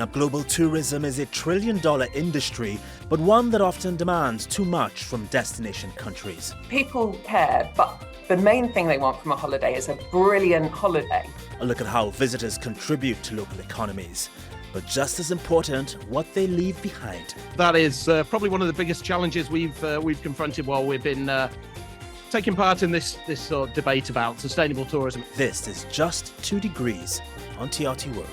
up, global tourism is a trillion-dollar industry, but one that often demands too much from destination countries. People care, but the main thing they want from a holiday is a brilliant holiday. A look at how visitors contribute to local economies, but just as important, what they leave behind. That is probably one of the biggest challenges we've confronted while we've been taking part in this sort of debate about sustainable tourism. This is Just 2 Degrees on TRT World.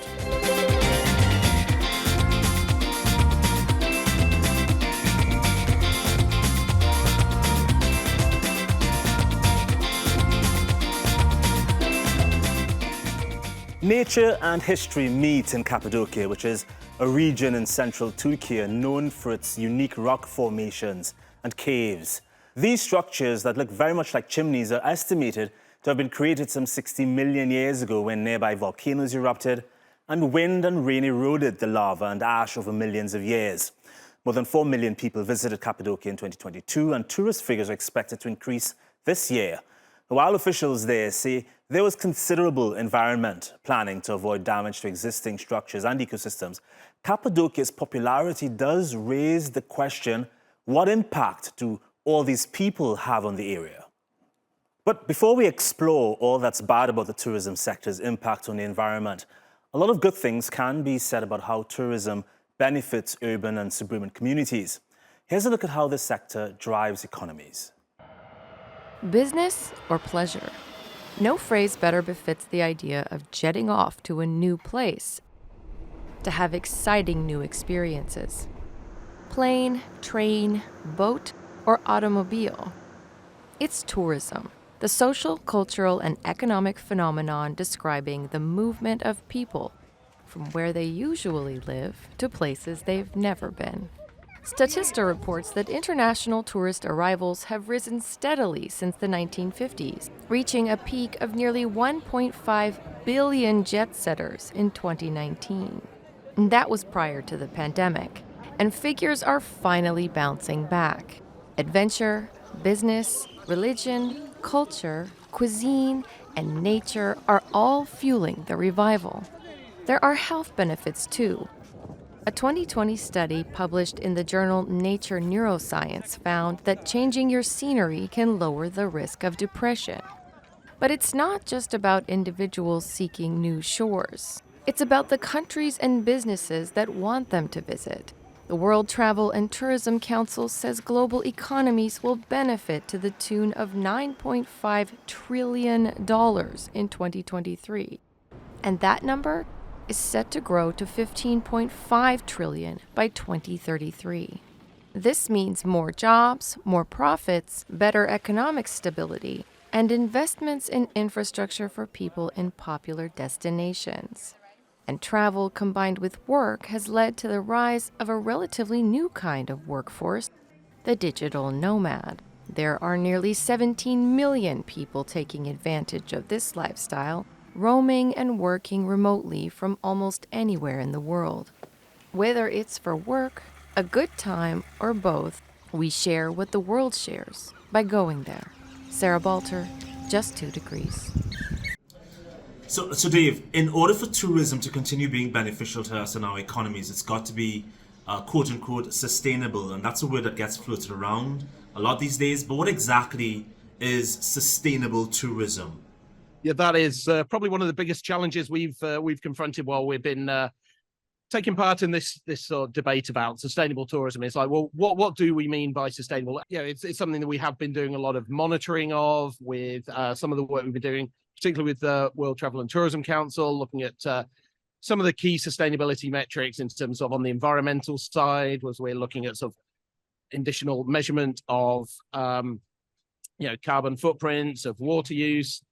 Nature and history meet in Cappadocia, which is a region in central Turkey known for its unique rock formations and caves. These structures that look very much like chimneys are estimated to have been created some 60 million years ago when nearby volcanoes erupted and wind and rain eroded the lava and ash over millions of years. More than 4 million people visited Cappadocia in 2022, and tourist figures are expected to increase this year. While officials there say there was considerable environment planning to avoid damage to existing structures and ecosystems, Cappadocia's popularity does raise the question, what impact do all these people have on the area? But before we explore all that's bad about the tourism sector's impact on the environment, a lot of good things can be said about how tourism benefits urban and suburban communities. Here's a look at how this sector drives economies. Business or pleasure? No phrase better befits the idea of jetting off to a new place, to have exciting new experiences. Plane, train, boat, or automobile. It's tourism, the social, cultural, and economic phenomenon describing the movement of people from where they usually live to places they've never been. Statista reports that international tourist arrivals have risen steadily since the 1950s, reaching a peak of nearly 1.5 billion jet-setters in 2019. And that was prior to the pandemic, and figures are finally bouncing back. Adventure, business, religion, culture, cuisine, and nature are all fueling the revival. There are health benefits too. A 2020 study published in the journal Nature Neuroscience found that changing your scenery can lower the risk of depression. But it's not just about individuals seeking new shores. It's about the countries and businesses that want them to visit. The World Travel and Tourism Council says global economies will benefit to the tune of $9.5 trillion in 2023. And that number is set to grow to $15.5 trillion by 2033. This means more jobs, more profits, better economic stability, and investments in infrastructure for people in popular destinations. And travel combined with work has led to the rise of a relatively new kind of workforce, the digital nomad. There are nearly 17 million people taking advantage of this lifestyle, roaming and working remotely from almost anywhere in the world. Whether it's for work, a good time, or both, we share what the world shares by going there. Sarah Balter, Just 2 Degrees. So Dave, in order for tourism to continue being beneficial to us and our economies, it's got to be quote-unquote sustainable, and that's a word that gets floated around a lot these days. But what exactly is sustainable tourism? Yeah, that is probably one of the biggest challenges we've confronted while we've been taking part in this sort of debate about sustainable tourism. It's like, well, what do we mean by sustainable? Yeah, it's something that we have been doing a lot of monitoring of with some of the work we've been doing, particularly with the World Travel and Tourism Council, looking at some of the key sustainability metrics in terms of on the environmental side, was we're looking at sort of additional measurement of carbon footprints, of water use.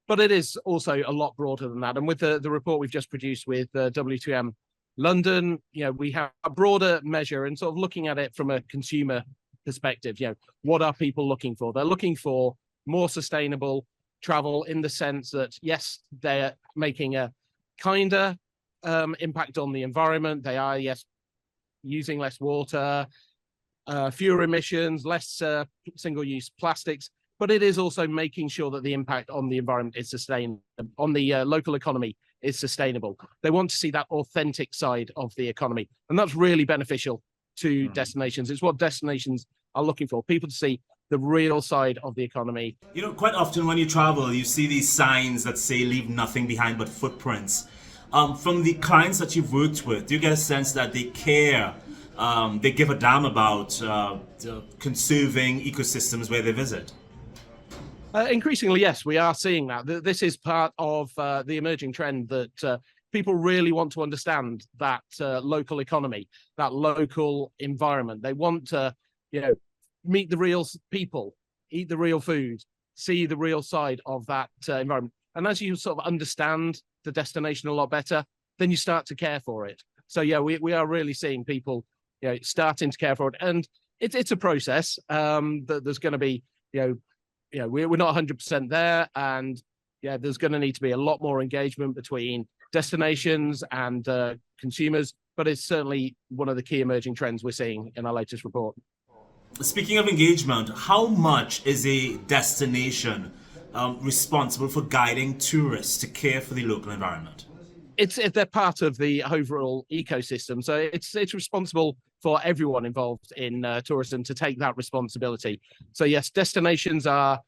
But it is also a lot broader than that. And with the report we've just produced with W2M London, we have a broader measure and sort of looking at it from a consumer perspective. What are people looking for? They're looking for more sustainable travel in the sense that, yes, they're making a kinder impact on the environment. They are, yes, using less water, fewer emissions, less single-use plastics. But it is also making sure that the impact on the environment is sustained, on the local economy is sustainable. They want to see that authentic side of the economy. And that's really beneficial to destinations. It's what destinations are looking for, people to see the real side of the economy. You know, quite often when you travel, you see these signs that say leave nothing behind but footprints. From the clients that you've worked with, do you get a sense that they care, they give a damn about conserving ecosystems where they visit? Increasingly, yes, we are seeing that. This is part of the emerging trend that people really want to understand that local economy, that local environment. They want to, meet the real people, eat the real food, see the real side of that environment. And as you sort of understand the destination a lot better, then you start to care for it. So yeah, we are really seeing people, starting to care for it, and it's a process. There's going to be, we're not 100% there, and there's going to need to be a lot more engagement between destinations and consumers. But it's certainly one of the key emerging trends we're seeing in our latest report. Speaking of engagement, how much is a destination responsible for guiding tourists to care for the local environment? They're part of the overall ecosystem, so it's responsible for everyone involved in tourism to take that responsibility. So yes, destinations are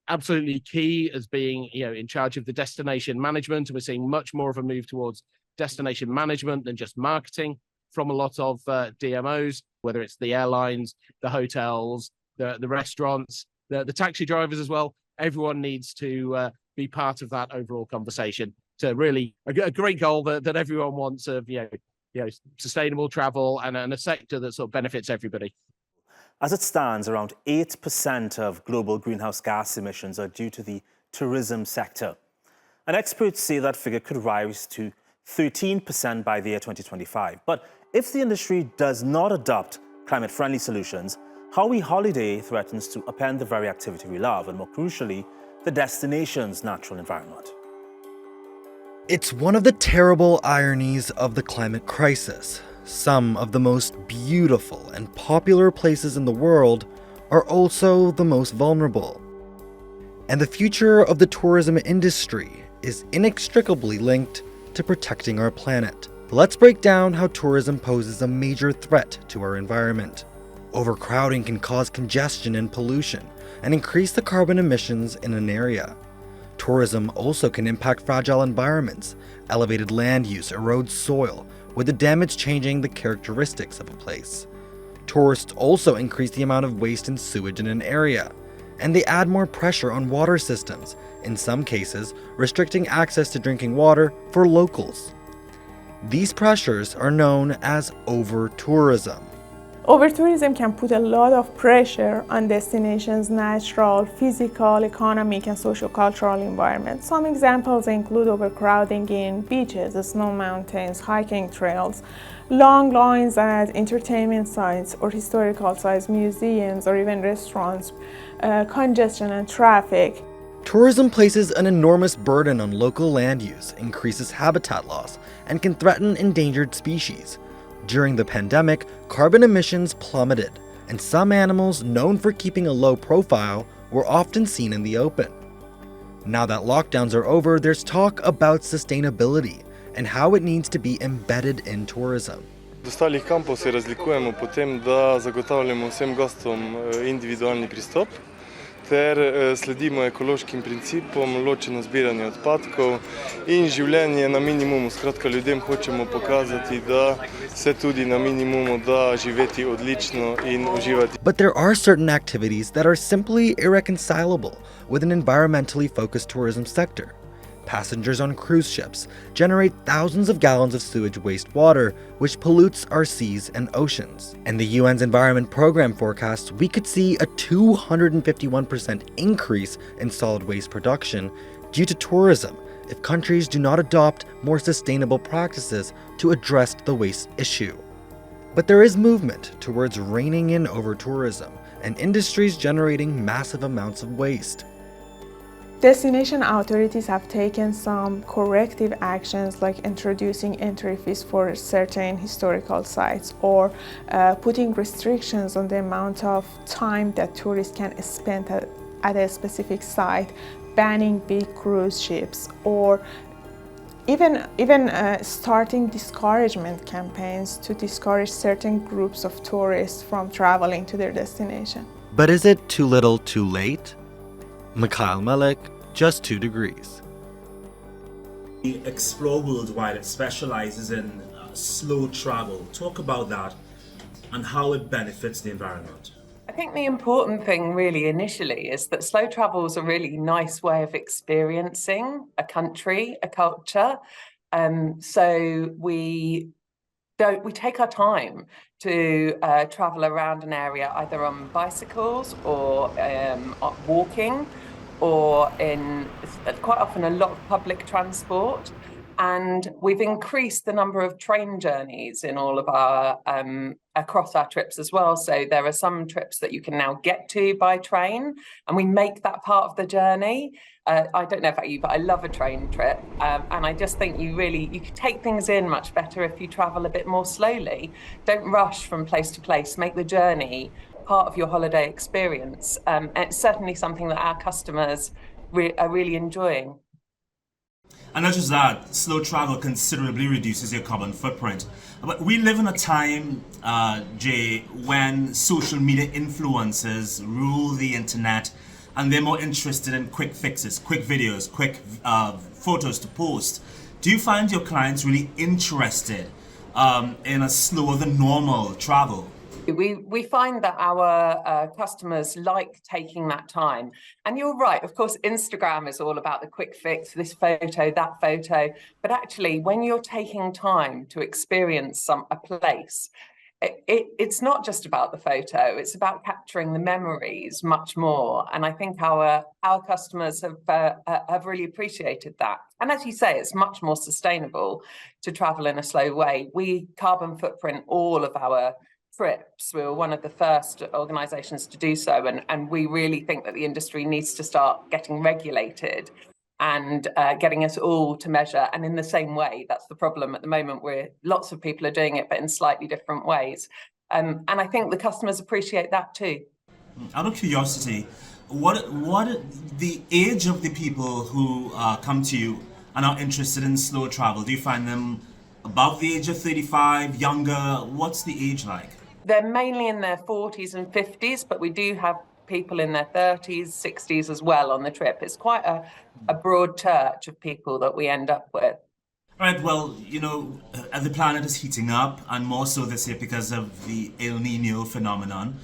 absolutely key as being in charge of the destination management. We're seeing much more of a move towards destination management than just marketing from a lot of DMOs, whether it's the airlines, the hotels, the restaurants, the taxi drivers as well. Everyone needs to be part of that overall conversation to really a great goal that everyone wants of sustainable travel and a sector that sort of benefits everybody. As it stands, around 8% of global greenhouse gas emissions are due to the tourism sector. And experts say that figure could rise to 13% by the year 2025. But if the industry does not adopt climate-friendly solutions, how we holiday threatens to upend the very activity we love, and more crucially, the destination's natural environment. It's one of the terrible ironies of the climate crisis. Some of the most beautiful and popular places in the world are also the most vulnerable. And the future of the tourism industry is inextricably linked to protecting our planet. Let's break down how tourism poses a major threat to our environment. Overcrowding can cause congestion and pollution and increase the carbon emissions in an area. Tourism also can impact fragile environments. Elevated land use erodes soil, with the damage changing the characteristics of a place. Tourists also increase the amount of waste and sewage in an area, and they add more pressure on water systems, in some cases restricting access to drinking water for locals. These pressures are known as over-tourism. Over-tourism can put a lot of pressure on destinations' natural, physical, economic, and socio-cultural environment. Some examples include overcrowding in beaches, snow mountains, hiking trails, long lines at entertainment sites or historical sites, museums, or even restaurants, congestion and traffic. Tourism places an enormous burden on local land use, increases habitat loss, and can threaten endangered species. During the pandemic, carbon emissions plummeted, and some animals known for keeping a low profile were often seen in the open. Now that lockdowns are over, there's talk about sustainability and how it needs to be embedded in tourism. Od ostalih kampov se razlikujemo po tem, da zagotavljamo vsem gostom individualni pristop ter sledimo ekološkim principom, ločeno zbiranje odpadkov in življenje na minimumu. Skratka, ljudem hočemo pokazati, da se tudi na minimumu da živeti odlično in uživati. But there are certain activities that are simply irreconcilable with an environmentally focused tourism sector. Passengers on cruise ships generate thousands of gallons of sewage wastewater, which pollutes our seas and oceans. And the UN's Environment Program forecasts we could see a 251% increase in solid waste production due to tourism if countries do not adopt more sustainable practices to address the waste issue. But there is movement towards reining in over-tourism and industries generating massive amounts of waste. Destination authorities have taken some corrective actions like introducing entry fees for certain historical sites or putting restrictions on the amount of time that tourists can spend at a specific site, banning big cruise ships, or Even starting discouragement campaigns to discourage certain groups of tourists from traveling to their destination. But is it too little too late? Mikhail Melik, Just 2 Degrees. Explore Worldwide, it specializes in slow travel. Talk about that and how it benefits the environment. I think the important thing really initially is that slow travel is a really nice way of experiencing a country, a culture. So we take our time to travel around an area either on bicycles or walking, or in quite often a lot of public transport. And we've increased the number of train journeys in all of our across our trips as well. So there are some trips that you can now get to by train, and we make that part of the journey. I don't know about you, but I love a train trip, and I just think you can take things in much better if you travel a bit more slowly. Don't rush from place to place. Make the journey part of your holiday experience. And it's certainly something that our customers are really enjoying. And not just that, slow travel considerably reduces your carbon footprint. But we live in a time, Jay, when social media influencers rule the internet, and they're more interested in quick fixes, quick videos, quick photos to post. Do you find your clients really interested in a slower than normal travel? We find that our customers like taking that time. And you're right, of course, Instagram is all about the quick fix, this photo, that photo. But actually, when you're taking time to experience a place, it's not just about the photo, it's about capturing the memories much more. And I think our customers have really appreciated that. And as you say, it's much more sustainable to travel in a slow way. We carbon footprint all of our trips. We were one of the first organisations to do so, and we really think that the industry needs to start getting regulated and getting us all to measure. And in the same way, that's the problem at the moment, where lots of people are doing it, but in slightly different ways. And I think the customers appreciate that too. Out of curiosity, what the age of the people who come to you and are interested in slow travel? Do you find them above the age of 35, younger? What's the age like? They're mainly in their 40s and 50s, but we do have people in their 30s, 60s as well on the trip. It's quite a broad church of people that we end up with. All right, well, the planet is heating up, and more so this year because of the El Nino phenomenon.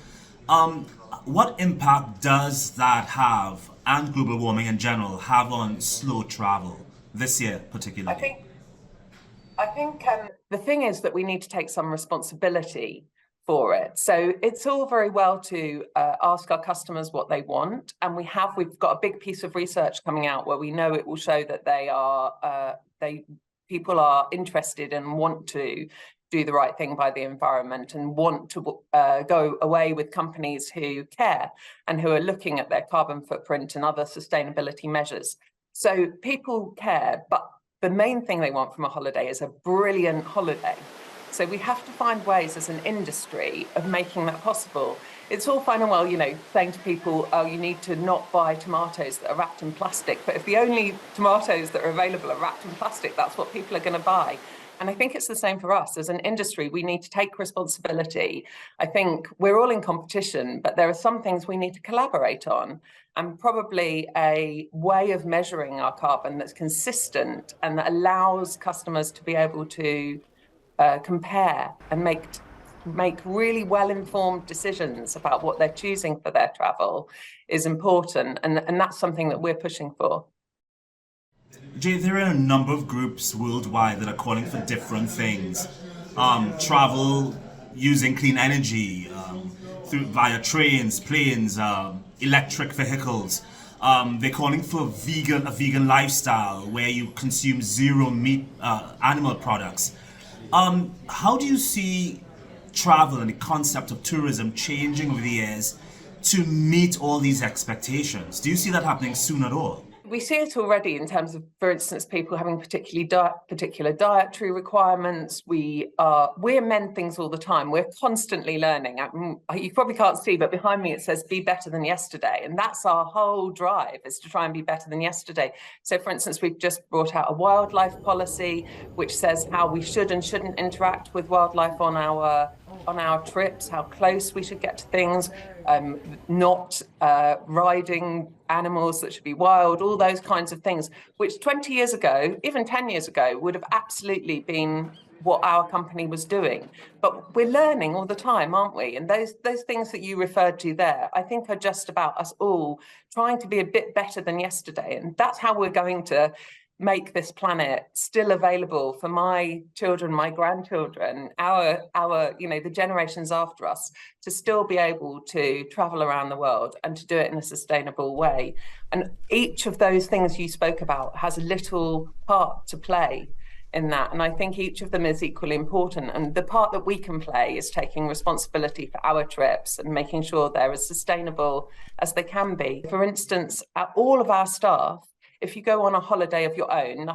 What impact does that have, and global warming in general, have on slow travel this year particularly? I think the thing is that we need to take some responsibility for it. So it's all very well to ask our customers what they want, and we've got a big piece of research coming out where we know it will show that people are interested and want to do the right thing by the environment and want to go away with companies who care and who are looking at their carbon footprint and other sustainability measures. So people care, but the main thing they want from a holiday is a brilliant holiday. So we have to find ways as an industry of making that possible. It's all fine and well, saying to people, oh, you need to not buy tomatoes that are wrapped in plastic. But if the only tomatoes that are available are wrapped in plastic, that's what people are going to buy. And I think it's the same for us. As an industry, we need to take responsibility. I think we're all in competition, but there are some things we need to collaborate on. And probably a way of measuring our carbon that's consistent and that allows customers to be able to compare and make really well-informed decisions about what they're choosing for their travel is important. And that's something that we're pushing for. Jay, there are a number of groups worldwide that are calling for different things. Travel using clean energy, via trains, planes, electric vehicles. They're calling for a vegan lifestyle where you consume zero meat, animal products. How do you see travel and the concept of tourism changing over the years to meet all these expectations? Do you see that happening soon at all? We see it already in terms of, for instance, people having particular dietary requirements. We amend things all the time. We're constantly learning. You probably can't see, but behind me it says "be better than yesterday," and that's our whole drive, is to try and be better than yesterday. So, for instance, we've just brought out a wildlife policy which says how we should and shouldn't interact with wildlife on our trips, how close we should get to things, not riding animals that should be wild, all those kinds of things, which 20 years ago, even 10 years ago, would have absolutely been what our company was doing. But we're learning all the time, aren't we? And those things that you referred to there, I think are just about us all trying to be a bit better than yesterday. And that's how we're going to make this planet still available for my children, my grandchildren, our the generations after us, to still be able to travel around the world and to do it in a sustainable way. And each of those things you spoke about has a little part to play in that. And I think each of them is equally important. And the part that we can play is taking responsibility for our trips and making sure they're as sustainable as they can be. For instance, all of our staff, if you go on a holiday of your own,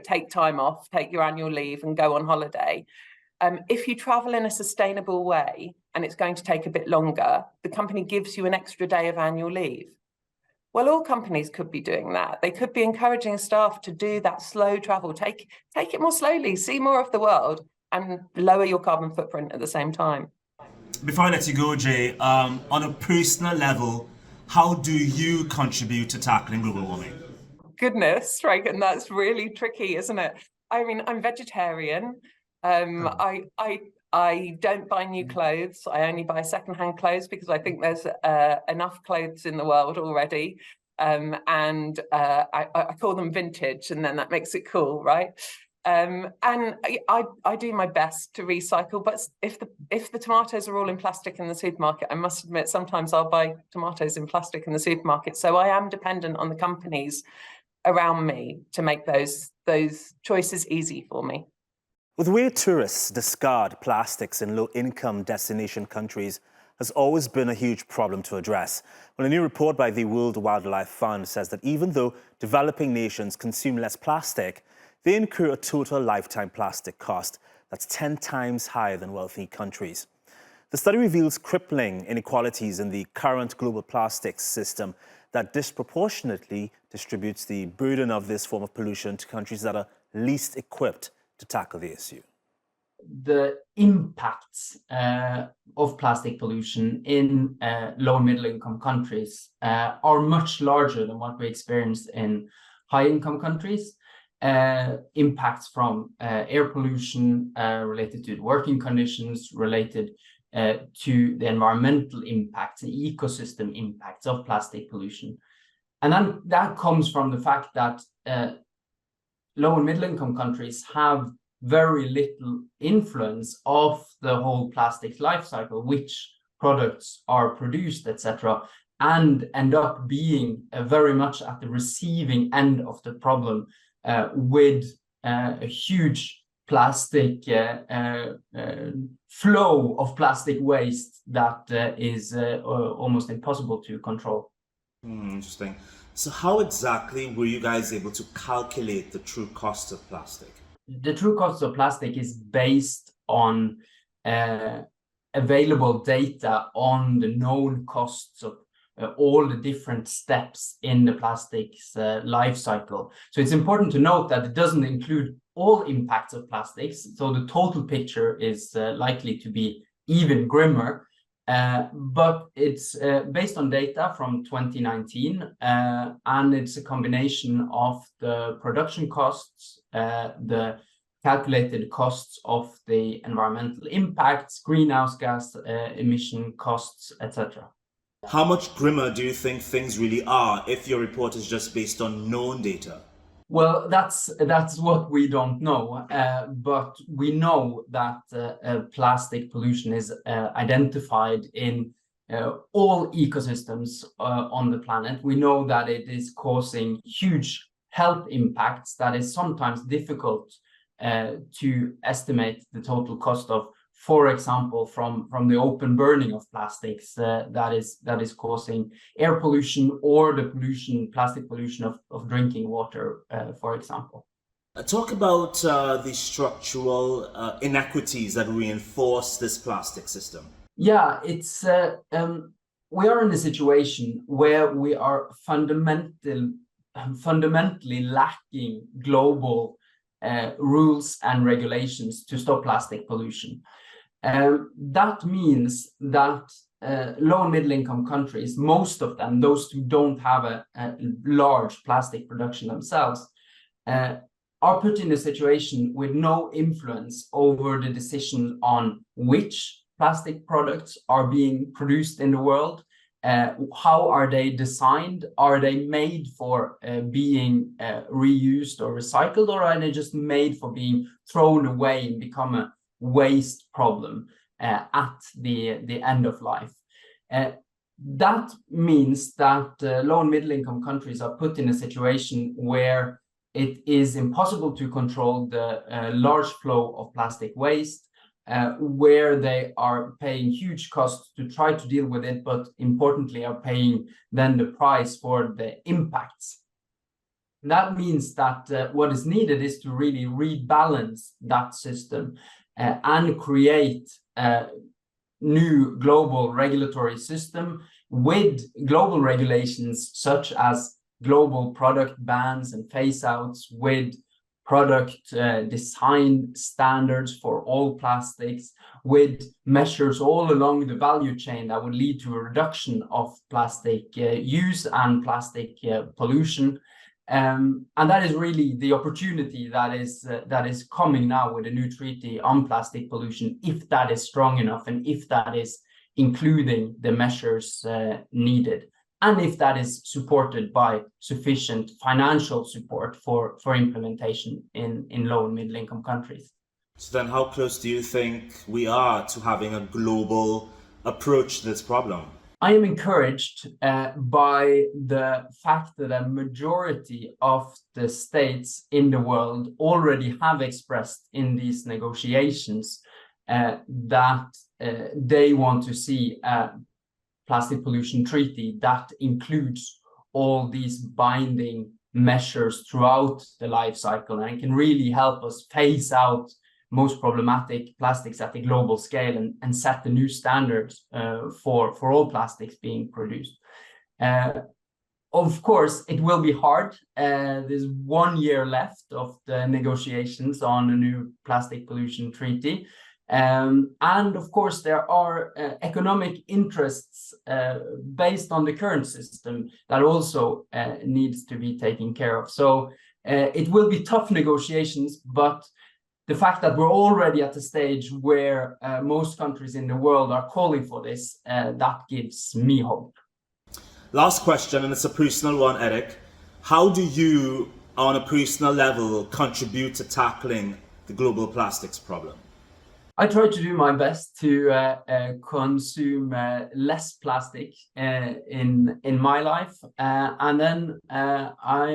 take time off, take your annual leave and go on holiday. If you travel in a sustainable way and it's going to take a bit longer, the company gives you an extra day of annual leave. Well, all companies could be doing that. They could be encouraging staff to do that slow travel, take it more slowly, see more of the world and lower your carbon footprint at the same time. Before I let you go, Jay, on a personal level, how do you contribute to tackling global warming? Goodness, Reagan, that's really tricky, isn't it? I mean, I'm vegetarian. I don't buy new clothes. I only buy secondhand clothes because I think there's enough clothes in the world already. And I call them vintage, and then that makes it cool, right? And I do my best to recycle, but if the tomatoes are all in plastic in the supermarket, I must admit sometimes I'll buy tomatoes in plastic in the supermarket. So I am dependent on the companies around me to make those choices easy for me. With the way tourists discard plastics in low-income destination countries has always been a huge problem to address. Well, a new report by the World Wildlife Fund says that even though developing nations consume less plastic, they incur a total lifetime plastic cost that's 10 times higher than wealthy countries. The study reveals crippling inequalities in the current global plastics system that disproportionately distributes the burden of this form of pollution to countries that are least equipped to tackle the issue. The impacts of plastic pollution in low and middle income countries are much larger than what we experience in high income countries. Impacts from air pollution related to the working conditions, related to the environmental impacts and ecosystem impacts of plastic pollution. And then that comes from the fact that low and middle income countries have very little influence of the whole plastics life cycle, which products are produced, etc., and end up being very much at the receiving end of the problem with a huge plastic flow of plastic waste that is almost impossible to control. Interesting. So how exactly were you guys able to calculate the true cost of plastic? The true cost of plastic is based on available data on the known costs of all the different steps in the plastics life cycle. So it's important to note that it doesn't include all impacts of plastics. So the total picture is likely to be even grimmer. But it's based on data from 2019, and it's a combination of the production costs, the calculated costs of the environmental impacts, greenhouse gas emission costs, etc. How much grimmer do you think things really are if your report is just based on known data? Well, that's what we don't know, but we know that plastic pollution is identified in all ecosystems on the planet. We know that it is causing huge health impacts that is sometimes difficult to estimate the total cost of for example, from the open burning of plastics that is causing air pollution or the plastic pollution of drinking water, for example. Talk about the structural inequities that reinforce this plastic system. Yeah, it's we are in a situation where we are fundamentally lacking global rules and regulations to stop plastic pollution. That means that low and middle income countries, most of them, those who don't have a large plastic production themselves, are put in a situation with no influence over the decision on which plastic products are being produced in the world. How are they designed? Are they made for being reused or recycled, or are they just made for being thrown away and become a waste problem at the end of life? That means that low and middle income countries are put in a situation where it is impossible to control the large flow of plastic waste, where they are paying huge costs to try to deal with it, but importantly are paying then the price for the impacts. That means that what is needed is to really rebalance that system and create a new global regulatory system with global regulations such as global product bans and phase-outs, with product design standards for all plastics, with measures all along the value chain that would lead to a reduction of plastic use and plastic pollution. And that is really the opportunity that is coming now with a new treaty on plastic pollution, if that is strong enough and if that is including the measures needed, and if that is supported by sufficient financial support for implementation in low and middle income countries. So then how close do you think we are to having a global approach to this problem? I am encouraged by the fact that a majority of the states in the world already have expressed in these negotiations that they want to see a plastic pollution treaty that includes all these binding measures throughout the life cycle and can really help us phase out most problematic plastics at the global scale and set the new standards for all plastics being produced. Of course, it will be hard. There's 1 year left of the negotiations on a new plastic pollution treaty. And of course, there are economic interests based on the current system that also needs to be taken care of. So it will be tough negotiations, but the fact that we're already at the stage where most countries in the world are calling for this, that gives me hope. Last question, and it's a personal one, Eirik. How do you, on a personal level, contribute to tackling the global plastics problem? I try to do my best to consume less plastic in my life, and then I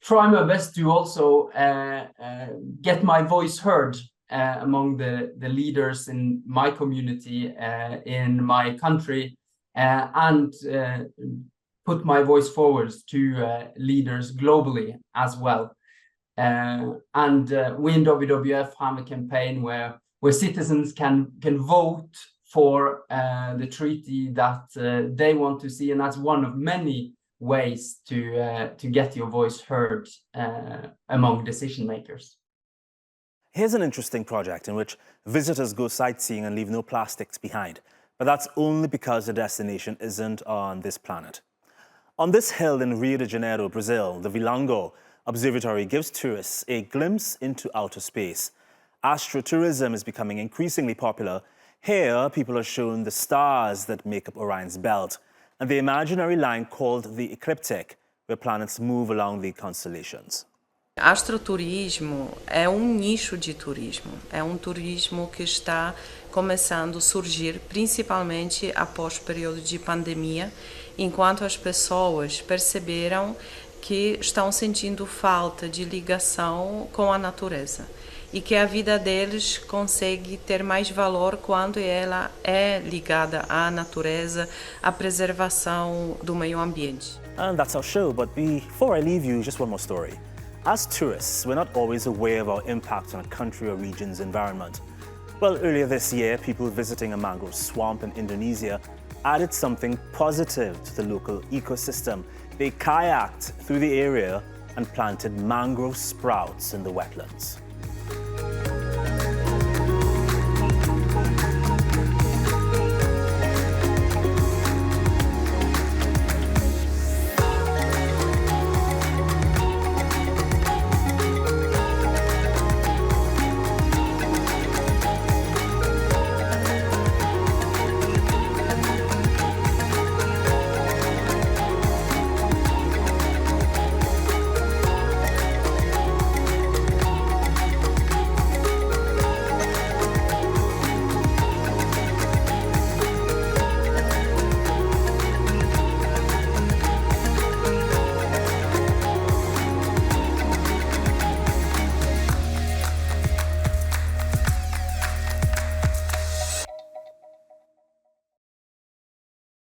try my best to also get my voice heard among the leaders in my community, in my country, and put my voice forward to leaders globally as well. And we in WWF have a campaign where citizens can vote for the treaty that they want to see, and that's one of many ways to get your voice heard among decision makers. Here's an interesting project in which visitors go sightseeing and leave no plastics behind, but that's only because the destination isn't on this planet. On this hill in Rio de Janeiro, Brazil, the Vango Observatory gives tourists a glimpse into outer space. Astrotourism is becoming increasingly popular. Here, people are shown the stars that make up Orion's belt and the imaginary line called the ecliptic, where planets move along the constellations. Astroturismo é nicho de turismo. É turismo que está começando a surgir principalmente após o período de pandemia, enquanto as pessoas perceberam que estão sentindo falta de ligação com a natureza. e que a vida deles consegue ter mais valor quando ela é ligada à natureza, à preservação do meio ambiente. And that's our show, but before I leave you, just one more story. As tourists, we're not always aware of our impact on a country or region's environment. Well, earlier this year, people visiting a mangrove swamp in Indonesia added something positive to the local ecosystem. They kayaked through the area and planted mangrove sprouts in the wetlands.